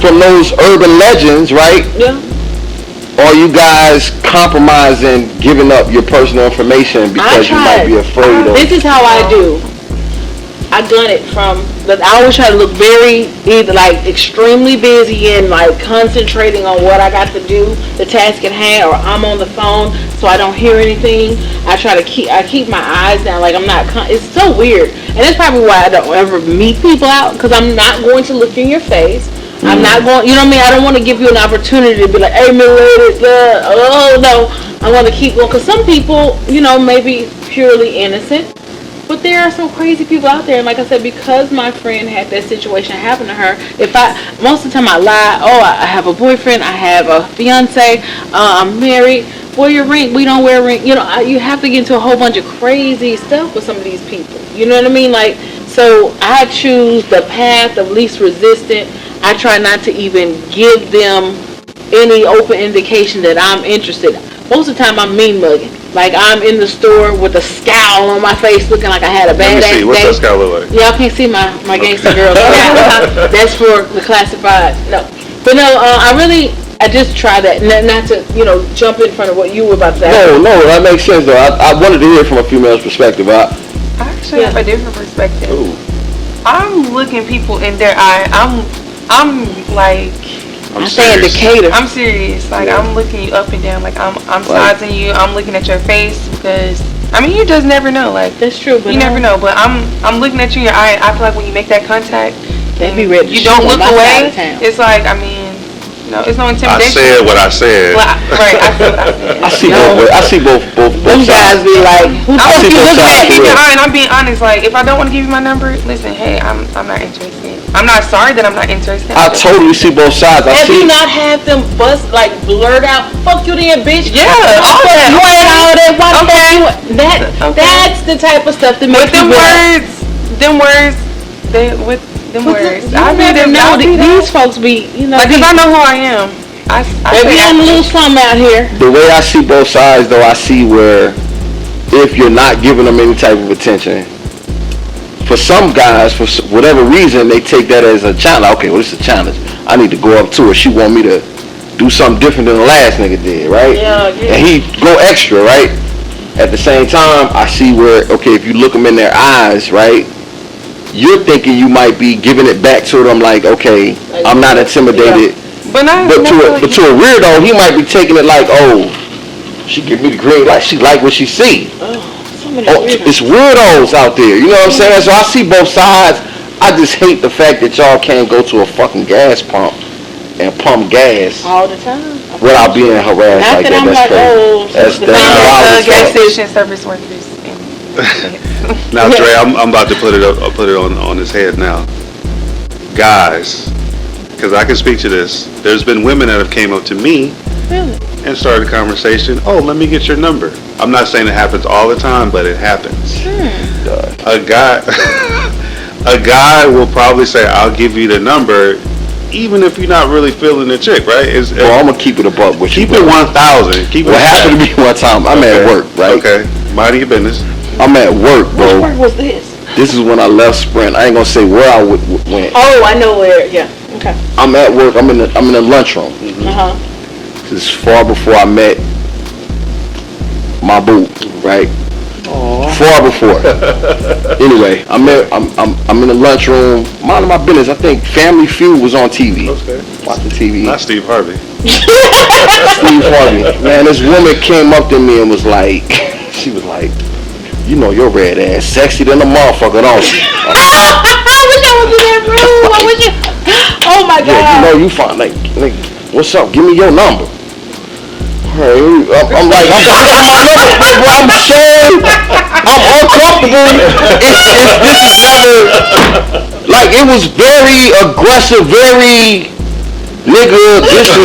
from those urban legends, right? Yeah. Or you guys compromising, giving up your personal information because you might be afraid of? This is how I do. I done it from, but I always try to look very either like extremely busy and like concentrating on what I got to do, the task at hand, or I'm on the phone so I don't hear anything. I keep my eyes down, like I'm not. It's so weird, and that's probably why I don't ever meet people out, because I'm not going to look in your face. I'm not going, you know what I mean? I don't want to give you an opportunity to be like, hey, lady, oh no. I want to keep going, because some people, you know, may be purely innocent. But there are some crazy people out there, and like I said, because my friend had that situation happen to her, most of the time I lie, I have a boyfriend, I have a fiance, I'm married, wear your ring, we don't wear a ring, you know, you have to get into a whole bunch of crazy stuff with some of these people, you know what I mean? Like, so I choose the path of least resistance. I try not to even give them any open indication that I'm interested. Most of the time I'm mean mugging. Like, I'm in the store with a scowl on my face looking like I had a bad Let me see. What's that scowl look like? Y'all can't see my gangster girl scowl. That's for the classified. No. But no, I just try that. Not to, you know, jump in front of what you were about to say. No, that makes sense, though. I wanted to hear from a female's perspective. I actually have a different perspective. Ooh. I'm looking people in their eye. I'm like... I'm saying Decatur. I'm serious. Like, I'm looking you up and down. Like, I'm sizing you. I'm looking at your face, because I mean, you just never know. Like, that's true. But you never know. But I'm looking at you in your eye. I feel like when you make that contact, they be ready. You don't look away. It's like, I mean, no, it's no intimidation. I said what I said. Well, right. I feel what I said. I see both. Those guys be like, I'm looking in your eye, and I'm being honest. Like, if I don't want to give you my number, listen. Hey, I'm not interested. I'm not sorry that I'm not interested. I totally see both sides. Have you not had them bust, like, blurt out, fuck you then, bitch? Yeah, all that. You ain't all that. Why the fuck you? That's the type of stuff that makes them words. I never know these folks be, you know. Like, because I know who I am. Maybe I'm a little something out here. The way I see both sides, though, I see where if you're not giving them any type of attention, for some guys, for whatever reason, they take that as a challenge. Okay, well, it's a challenge. I need to go up to her. She want me to do something different than the last nigga did, right? Yeah. And he go extra, right? At the same time, I see where, okay, if you look them in their eyes, right, you're thinking you might be giving it back to them like, okay, I'm not intimidated. Yeah. But to a weirdo, he might be taking it like, oh, she give me the green light. She like what she see. It's weirdos out there, you know what I'm saying? So I see both sides. I just hate the fact that y'all can't go to a fucking gas pump and pump gas all the time without being harassed. Not like that. That's crazy. That's gas station service workers. Now, Dre, I'm about to put it on his head now. Guys, because I can speak to this. There's been women that have came up to me and started a conversation. Oh, let me get your number. I'm not saying it happens all the time, but it happens. A guy will probably say, I'll give you the number, even if you're not really feeling the chick, right? I'm going to keep it a buck with you. Keep it 1,000. What happened to me one time, I'm at work, right? Okay, mind your business. I'm at work, bro. What work was this? This is when I left Sprint. I ain't going to say where I went. Oh, I know where, yeah. Okay. I'm at work. I'm in the lunchroom. Uh-huh. This is far before I met my boo, right? Aww. Far before. Anyway, I'm in the lunchroom, minding my business. I think Family Feud was on TV. Okay. Watching TV. Not Steve Harvey. Steve Harvey. Man, this woman came up to me and was like, she was like, you know your red ass sexy than a motherfucker, don't you? I wish I was in that room. I wish oh my God. Yeah, you know you fine. Like, what's up? Give me your number. I'm like, I'm uncomfortable. This is never, like, it was very aggressive, very, nigga, this is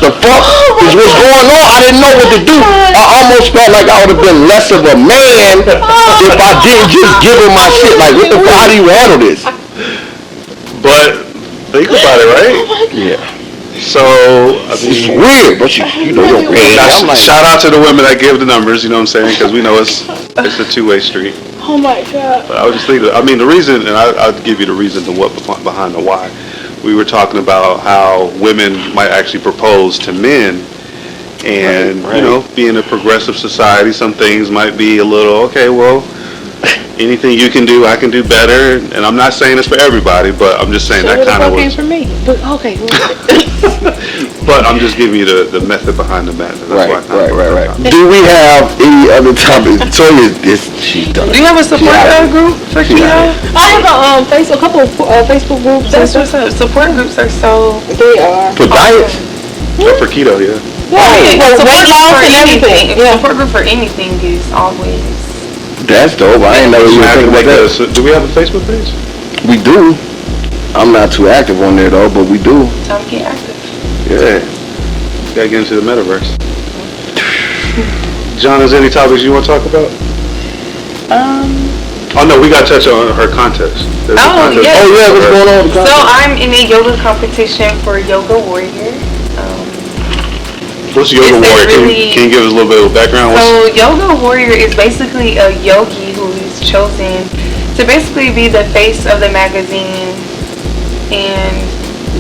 the fuck. Because what's going on, I didn't know what to do. I almost felt like I would have been less of a man if I didn't just give him my shit. Like, what the fuck, how do you handle this? But think about it, right? Yeah. So, I It's mean, weird, but you know, you're paying. I'm like, shout out to the women that give the numbers, you know what I'm saying? Because we know it's a two-way street. Oh my God. But I was just thinking, I mean, the reason, and I'll give you the reason to what behind the why. We were talking about how women might actually propose to men, and Right. you know, being a progressive society, some things might be a little okay. Well, anything you can do, I can do better. And I'm not saying it's for everybody, but I'm just saying that kind of came was. for me. But okay. But I'm just giving you the method behind the madness. That's why I kinda brought that up. Do we have any other topics? Toya, she's done. Do you have a support group for keto? I have a couple of Facebook groups. That's what's up. Support groups are so. They are. For diets? But for keto, yeah. Yeah, Support for weight group loss for and everything. anything. Yeah. Support group for anything is always. That's dope. I didn't know you were thinking about that. Do we have a Facebook page? We do. I'm not too active on there though, but we do. Time to get active. Yeah. Gotta get into the metaverse. John, is there any topics you want to talk about? Oh no, we gotta touch on her contest. There's a Oh, contest. yes. Oh yeah, what's going on? So I'm in a yoga competition for Yoga Warrior. What's Yoga Is that Warrior? really- Can you give us a little bit of background? So Yoga Warrior is basically a yogi who is chosen to basically be the face of the magazine, and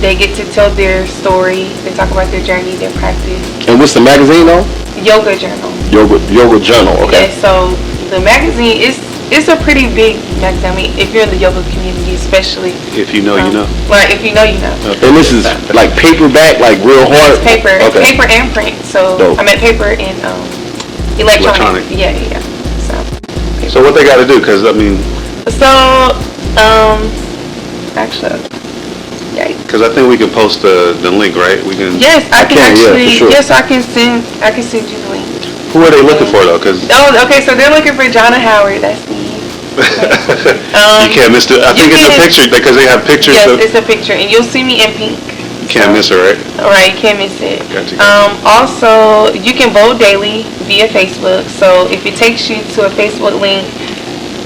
they get to tell their story. They talk about their journey, their practice. And what's the magazine though? Yoga Journal. Yoga Journal. Okay. Yeah, so the magazine it's a pretty big magazine. I mean, if you're in the yoga community, especially. If you know, you know. Right, if you know, you know. And this is like paperback, like real hard. Paper, Okay. paper and print. So Dope. I meant paper and electronic. Electronic. Yeah. So what they gotta do? Because I mean, Actually, yeah. because I think we can post the link, right? We can. Yes, I can yeah, actually. for sure. Yes, I can send you the link. Who are they looking for though? Because Oh, okay. So they're looking for Jonna Howard. That's me. you can't miss it. I think you it's a can- picture because they have pictures. Yes, Of, it's a picture, and you'll see me in pink. you can't miss it, right? Right, you can't miss it. Gotcha. Also, you can vote daily via Facebook. So if it takes you to a Facebook link,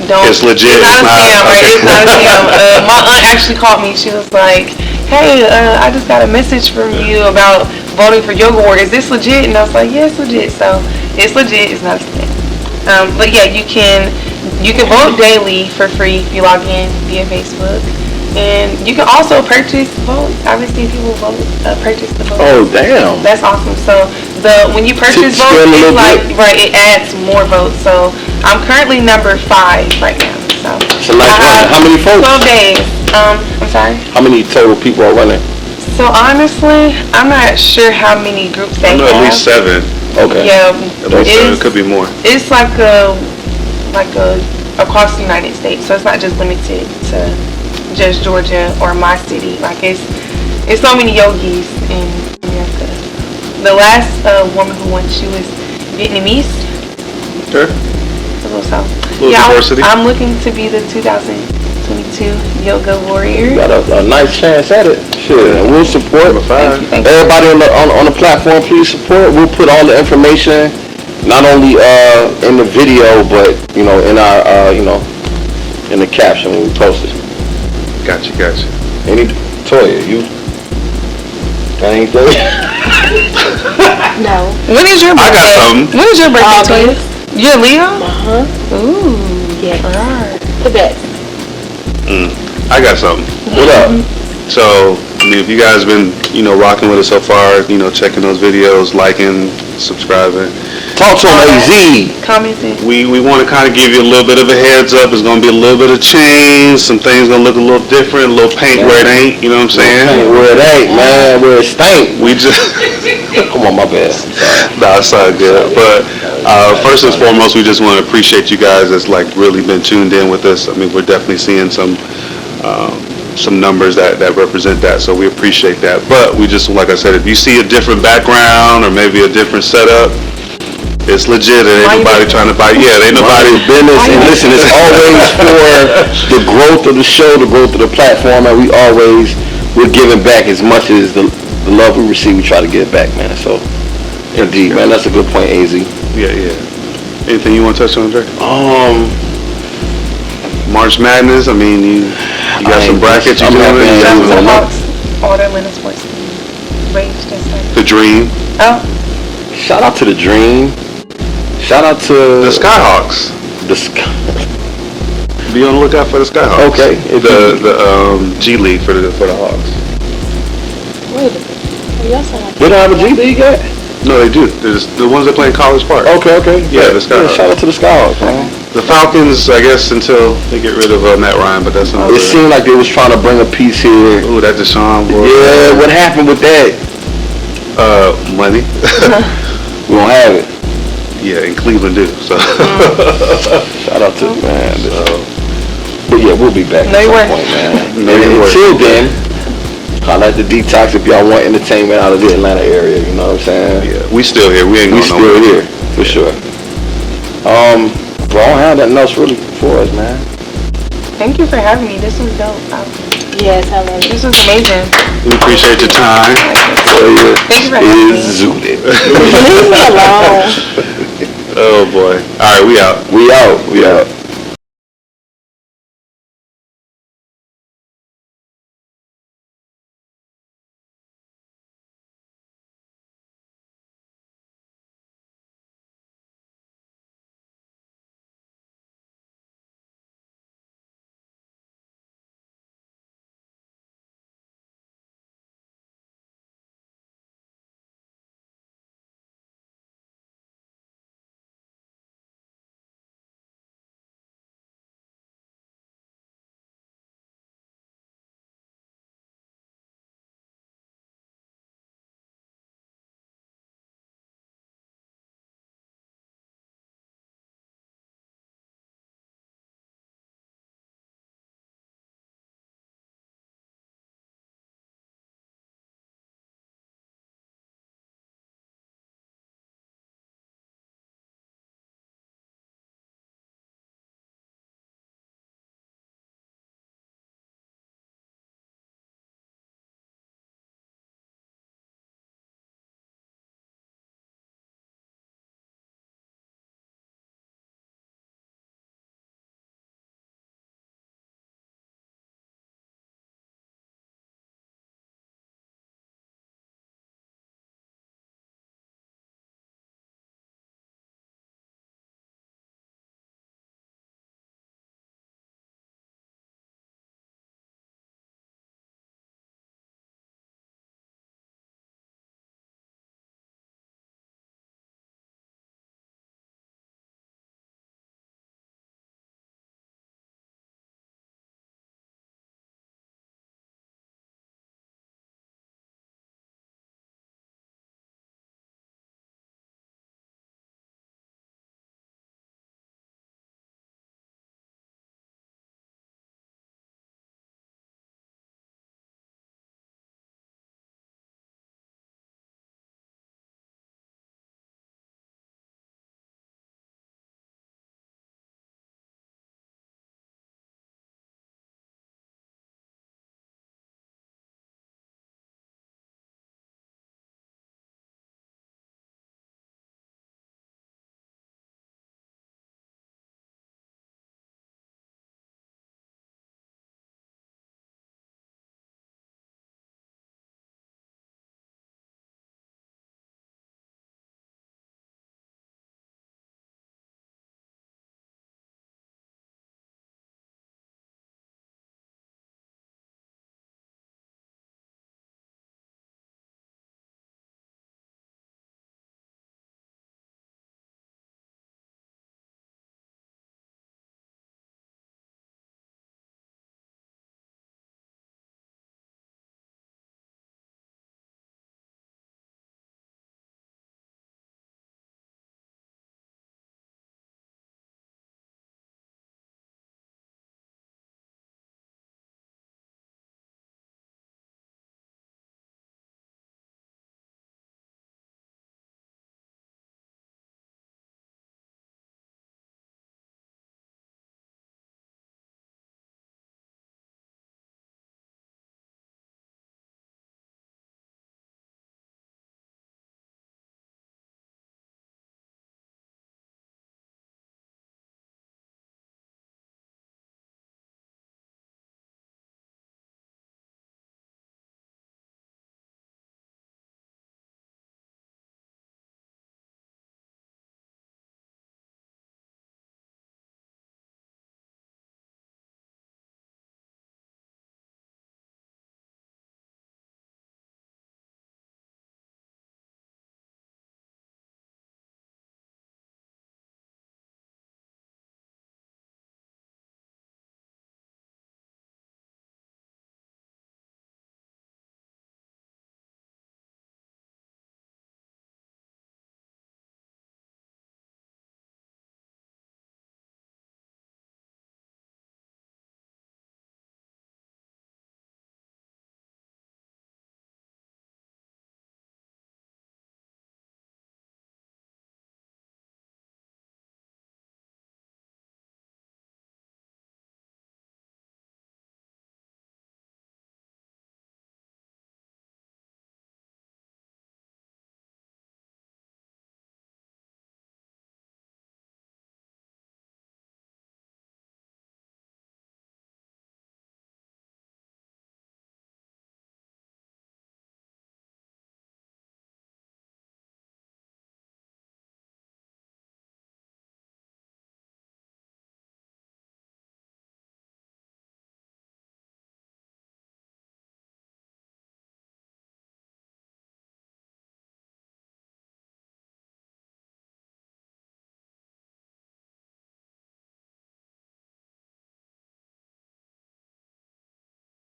don't. It's legit. It's not a scam, right? Okay. It's not a scam. My aunt actually called me. She was like, "Hey, I just got a message from you about voting for Yoga Warrior. Is this legit?" And I was like, "Yeah, it's legit." So it's legit. It's not a scam. But yeah, you can vote daily for free if you log in via Facebook. And you can also purchase votes. Obviously, people purchase the votes. Oh damn. That's awesome. So when you purchase Scale votes, a it's little like bit. right, it adds more votes. So I'm currently number 5 right now. So It's a nice I run. have How many folks? 12 days. I'm sorry. How many total people are running? So honestly, I'm not sure how many groups they I know have. at least 7. Okay. Yeah, At least 7. It it's, could be more. it's like across the United States. So it's not just limited to just Georgia or my city. Like it's so many yogis in America. The last woman who won, she was Vietnamese. Sure. So Little diversity. I'm looking to be the 2022 Yoga Warrior. You got a nice chance at it. Sure. And we'll support. Number 5. Thank you. Everybody on the platform, please support. We'll put all the information, not only in the video, but in our in the caption when we post it. Gotcha. Any Toya, you got anything? No. When is your I birthday? got something. When is your birthday, Toya? August. You're a Leo? Ooh. Yes. Alright. The best. I got something. What up? So, I mean, if you guys been, rocking with us so far, checking those videos, liking, subscribing, Talk to him, AZ. Commenting. we want to kind of give you a little bit of a heads up. It's going to be a little bit of change. Some things going to look a little different, a little paint where it ain't, you know what I'm saying? Where it ain't, man. Where it stank. We just, Come on, my bad. I'm sorry. nah, it's all good. But first and foremost, we just want to appreciate you guys that's like really been tuned in with us. I mean, we're definitely seeing some numbers that represent that, so we appreciate that. But we just, like I said, if you see a different background or maybe a different setup, it's legit. It ain't nobody trying to buy. Yeah, it ain't nobody. Business, and listen, it's always for the growth of the show, the growth of the platform, and we're giving back as much as the love we receive. We try to give back, man. So Indeed, man. That's a good point, AZ. Yeah. Anything you want to touch on, Dre? March Madness. I mean, you got some brackets you doing. Shout out to the Hawks, all the Atlanta sports teams. Rage and stuff. The Dream. Oh, Shout out to the Dream. Shout out to The Skyhawks. the Sky. Be on the lookout for the Skyhawks. Okay. The G League for the Hawks. Wait a minute. Y'all sound like They don't have a G League yet? No, they do. They're just the ones that play in College Park. Okay. Yeah, the Skyhawks. shout out to the Skyhawks, man. The Falcons, I guess, until they get rid of Matt Ryan, but that's another. It seemed like they was trying to bring a piece here. Ooh, that Deshaun boy. Yeah, what happened with that? Money. We don't have it. Yeah, in Cleveland do. So. Shout out to man. But yeah, we'll be back No, at you some weren't. point, man. No, you And weren't. until then, holla at the Detox if y'all want entertainment out of the Atlanta area. You know what I'm saying? Yeah, we still here. We ain't We going still nowhere. here for sure. But I don't have nothing else really for us, man. thank you for having me. This was dope. yes, I love it. This was amazing. We appreciate your time. Thank you for having me. Is zooted. Leave me alone. Oh boy. All right, we out. We out.